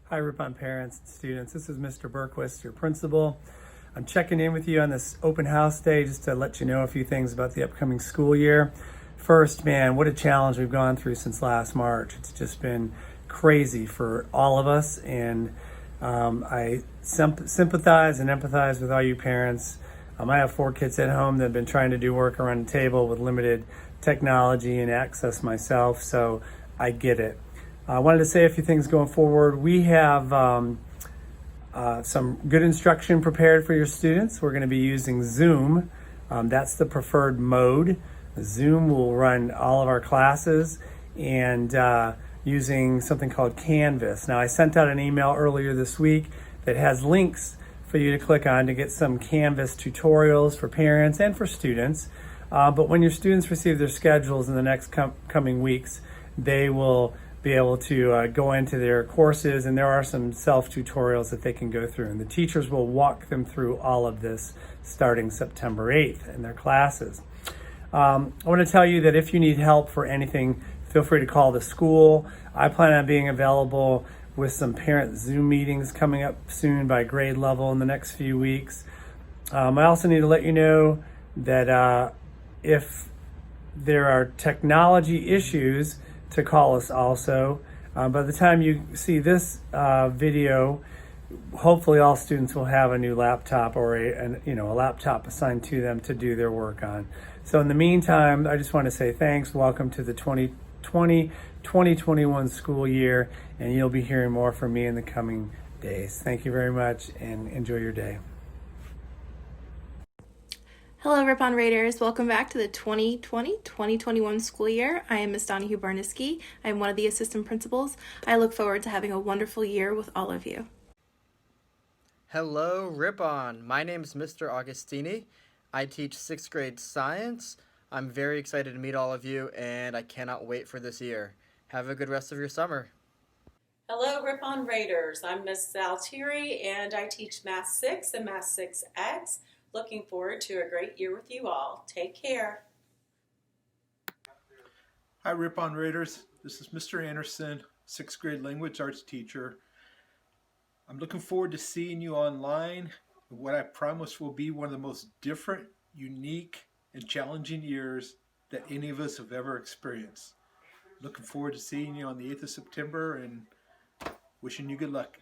Hi, Rippon parents and students. This is Mr. Berquist, your principal. I'm checking in with you on this open house day just to let you know a few things about the upcoming school year. First, man, what a challenge we've gone through since last March. It's just been crazy for all of us, and I sympathize and empathize with all you parents. I have 4 kids at home that have been trying to do work around the table with limited technology and access myself, so I get it. I wanted to say a few things going forward. We have some good instruction prepared for your students. We're going to be using Zoom. That's the preferred mode. Zoom will run all of our classes and using something called Canvas. Now, I sent out an email earlier this week that has links for you to click on to get some Canvas tutorials for parents and for students. But when your students receive their schedules in the next coming weeks, they will be able to go into their courses, and there are some self-tutorials that they can go through, and the teachers will walk them through all of this starting September 8th in their classes. I want to tell you that if you need help for anything, feel free to call the school. I plan on being available with some parent Zoom meetings coming up soon by grade level in the next few weeks. I also need to let you know that if there are technology issues, to call us also. By the time you see this video, hopefully all students will have a new laptop or a laptop assigned to them to do their work on. So in the meantime, I just want to say thanks. Welcome to the 2020-2021 school year, and you'll be hearing more from me in the coming days. Thank you very much, and enjoy your day. Hello, Rippon Raiders. Welcome back to the 2020-2021 school year. I am Ms. Donahue Barniski. I am one of the assistant principals. I look forward to having a wonderful year with all of you. Hello, Rippon. My name is Mr. Augustini. I teach 6th grade science. I'm very excited to meet all of you, and I cannot wait for this year. Have a good rest of your summer. Hello, Rippon Raiders. I'm Miss Saltieri, and I teach Math 6 and Math 6X. Looking forward to a great year with you all. Take care. Hi, Rippon Raiders. This is Mr. Anderson, 6th grade language arts teacher. I'm looking forward to seeing you online. What I promise will be one of the most different, unique, and challenging years that any of us have ever experienced. Looking forward to seeing you on the 8th of September and wishing you good luck.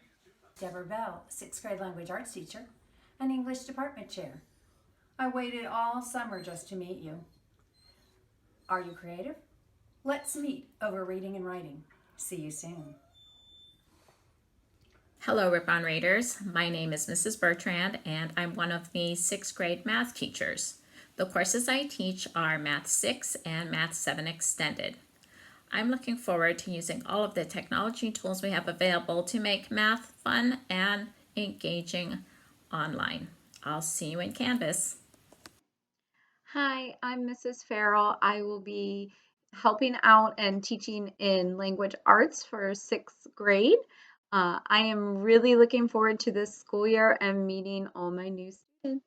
Deborah Bell, 6th grade language arts teacher and English department chair. I waited all summer just to meet you. Are you creative? Let's meet over reading and writing. See you soon. Hello, Rippon Raiders. My name is Mrs. Bertrand, and I'm one of the 6th grade math teachers. The courses I teach are Math 6 and Math 7 Extended. I'm looking forward to using all of the technology tools we have available to make math fun and engaging online. I'll see you in Canvas. Hi, I'm Mrs. Farrell. I will be helping out and teaching in language arts for 6th grade. I am really looking forward to this school year and meeting all my new students.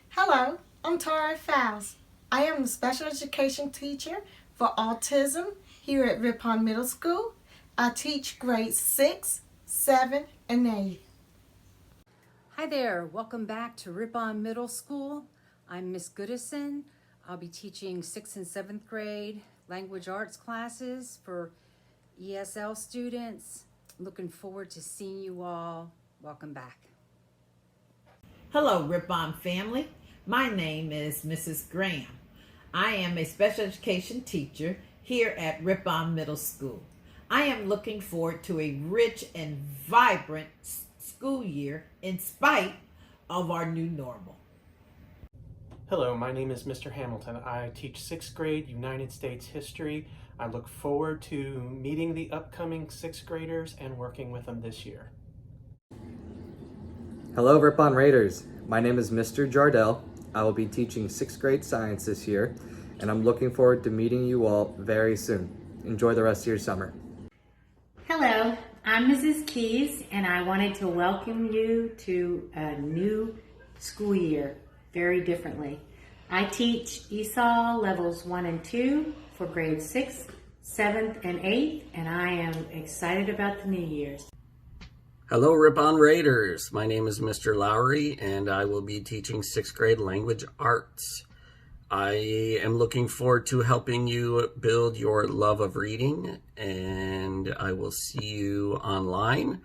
Hello, I'm Tara Fowles. I am a special education teacher for autism here at Rippon Middle School. I teach grades 6, 7, and 8. Hi there, welcome back to Rippon Middle School. I'm Miss Goodison. I'll be teaching 6th and 7th grade language arts classes for ESL students. Looking forward to seeing you all. Welcome back. Hello, Rippon family. My name is Mrs. Graham. I am a special education teacher here at Rippon Middle School. I am looking forward to a rich and vibrant school year in spite of our new normal. Hello, my name is Mr. Hamilton. I teach 6th grade United States history. I look forward to meeting the upcoming 6th graders and working with them this year. Hello, Rippon Raiders. My name is Mr. Jardell. I will be teaching 6th grade science this year, and I'm looking forward to meeting you all very soon. Enjoy the rest of your summer. Hello, I'm Mrs. Keys, and I wanted to welcome you to a new school year very differently. I teach ESOL levels 1 and 2 for grades 6, 7th, and 8th, and I am excited about the New Year's. Hello, Rippon Raiders. My name is Mr. Lowry, and I will be teaching 6th grade language arts. I am looking forward to helping you build your love of reading, and I will see you online.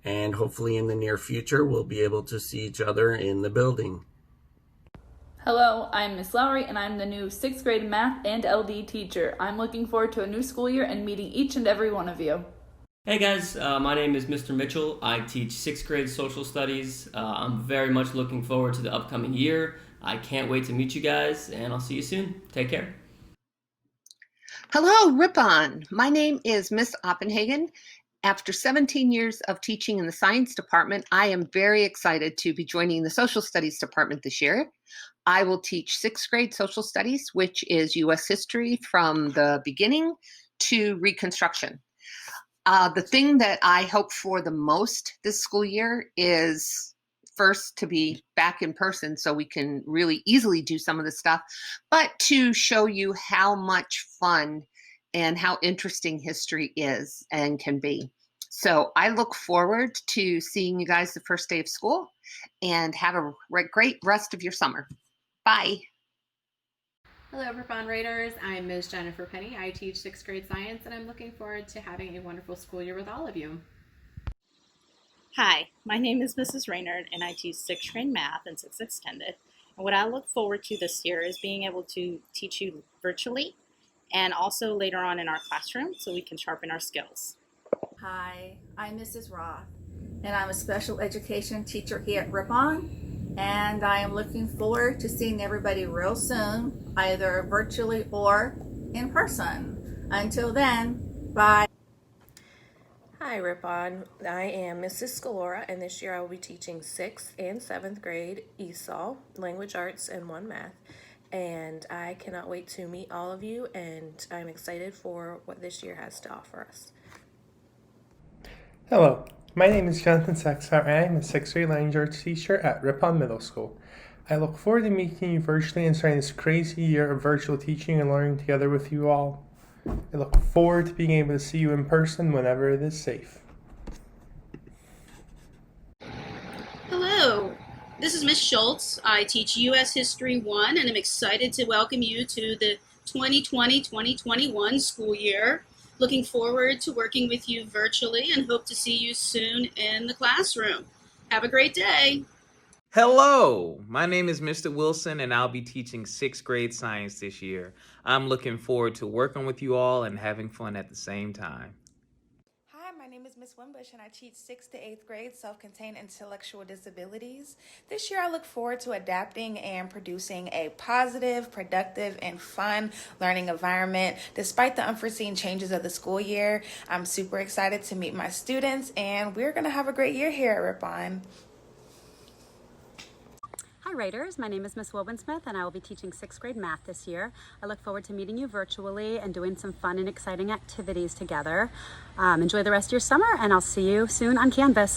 And hopefully in the near future, we'll be able to see each other in the building. Hello, I'm Miss Lowry, and I'm the new 6th grade math and LD teacher. I'm looking forward to a new school year and meeting each and every one of you. Hey guys, my name is Mr. Mitchell. I teach 6th grade social studies. I'm very much looking forward to the upcoming year. I can't wait to meet you guys, and I'll see you soon. Take care. Hello, Rippon. My name is Miss Oppenhagen. After 17 years of teaching in the science department, I am very excited to be joining the social studies department this year. I will teach 6th grade social studies, which is U.S. history from the beginning to Reconstruction. The thing that I hope for the most this school year is first to be back in person so we can really easily do some of the stuff, but to show you how much fun and how interesting history is and can be. So I look forward to seeing you guys the first day of school, and have a great rest of your summer. Bye. Hello, Rippon Raiders. I'm Ms. Jennifer Penny. I teach 6th grade science, and I'm looking forward to having a wonderful school year with all of you. Hi, my name is Mrs. Raynard, and I teach 6th grade math and 6th extended. And what I look forward to this year is being able to teach you virtually and also later on in our classroom so we can sharpen our skills. Hi, I'm Mrs. Roth, and I'm a special education teacher here at Rippon. And I am looking forward to seeing everybody real soon, either virtually or in person. Until then, bye. Hi, Rippon. I am Mrs. Scalora, and this year I will be teaching 6th and 7th grade ESOL, language arts, and 1 math. And I cannot wait to meet all of you, and I'm excited for what this year has to offer us. Hello, my name is Jonathan Sexar, and I am a 6th grade language arts teacher at Rippon Middle School. I look forward to meeting you virtually and starting this crazy year of virtual teaching and learning together with you all. I look forward to being able to see you in person whenever it is safe. Hello, this is Miss Schultz. I teach U.S. History 1, and I'm excited to welcome you to the 2020-2021 school year. Looking forward to working with you virtually and hope to see you soon in the classroom. Have a great day. Hello, my name is Mr. Wilson, and I'll be teaching 6th grade science this year. I'm looking forward to working with you all and having fun at the same time. Hi, my name is Miss Wimbush, and I teach 6th to 8th grade self-contained intellectual disabilities. This year I look forward to adapting and producing a positive, productive, and fun learning environment. Despite the unforeseen changes of the school year, I'm super excited to meet my students, and we're going to have a great year here at Rippon. Hi Raiders, my name is Miss Wilbin-Smith, and I will be teaching 6th grade math this year. I look forward to meeting you virtually and doing some fun and exciting activities together. Enjoy the rest of your summer, and I'll see you soon on Canvas.